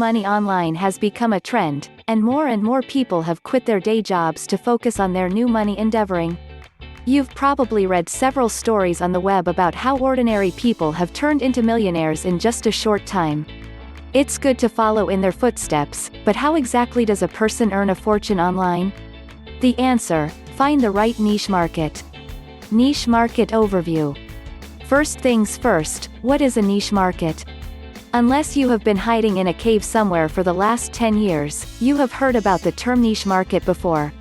money online has become a trend, and more people have quit their day jobs to focus on their new money endeavoring. You've probably read several stories on the web about how ordinary people have turned into millionaires in just a short time. It's good to follow in their footsteps, but how exactly does a person earn a fortune online? The answer: find the right niche market. Niche market overview. First things first, what is a niche market? Unless you have been hiding in a cave somewhere for the last 10 years, you have heard about the term niche market before.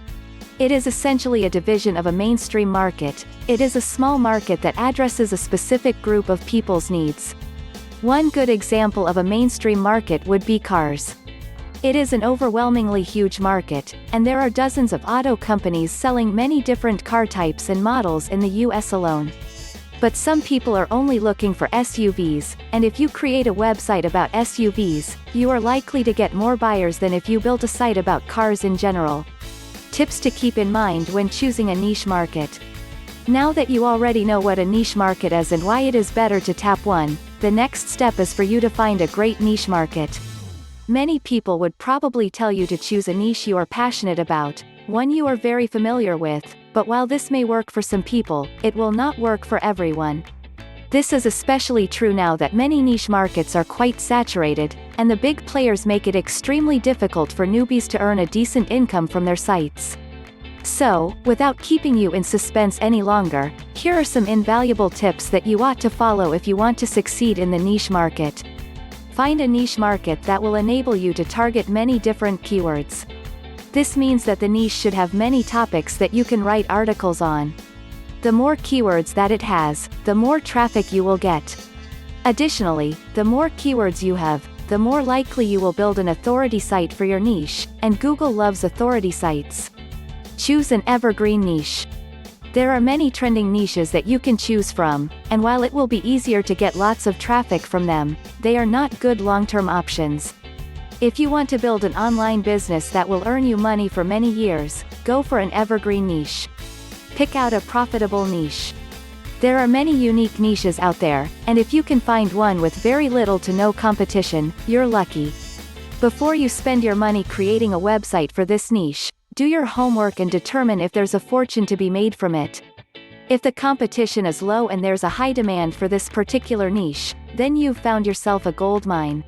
It is essentially a division of a mainstream market. It is a small market that addresses a specific group of people's needs. One good example of a mainstream market would be cars. It is an overwhelmingly huge market, and there are dozens of auto companies selling many different car types and models in the US alone. But some people are only looking for SUVs, and if you create a website about SUVs, you are likely to get more buyers than if you built a site about cars in general. Tips to keep in mind when choosing a niche market. Now that you already know what a niche market is and why it is better to tap one, the next step is for you to find a great niche market. Many people would probably tell you to choose a niche you are passionate about, one you are very familiar with, but while this may work for some people, it will not work for everyone. This is especially true now that many niche markets are quite saturated, and the big players make it extremely difficult for newbies to earn a decent income from their sites. So, without keeping you in suspense any longer, here are some invaluable tips that you ought to follow if you want to succeed in the niche market. Find a niche market that will enable you to target many different keywords. This means that the niche should have many topics that you can write articles on. The more keywords that it has, the more traffic you will get. Additionally, the more keywords you have, the more likely you will build an authority site for your niche, and Google loves authority sites. Choose an evergreen niche. There are many trending niches that you can choose from, and while it will be easier to get lots of traffic from them, they are not good long-term options. If you want to build an online business that will earn you money for many years, go for an evergreen niche. Pick out a profitable niche. There are many unique niches out there, and if you can find one with very little to no competition, you're lucky. Before you spend your money creating a website for this niche, do your homework and determine if there's a fortune to be made from it. If the competition is low and there's a high demand for this particular niche, then you've found yourself a gold mine.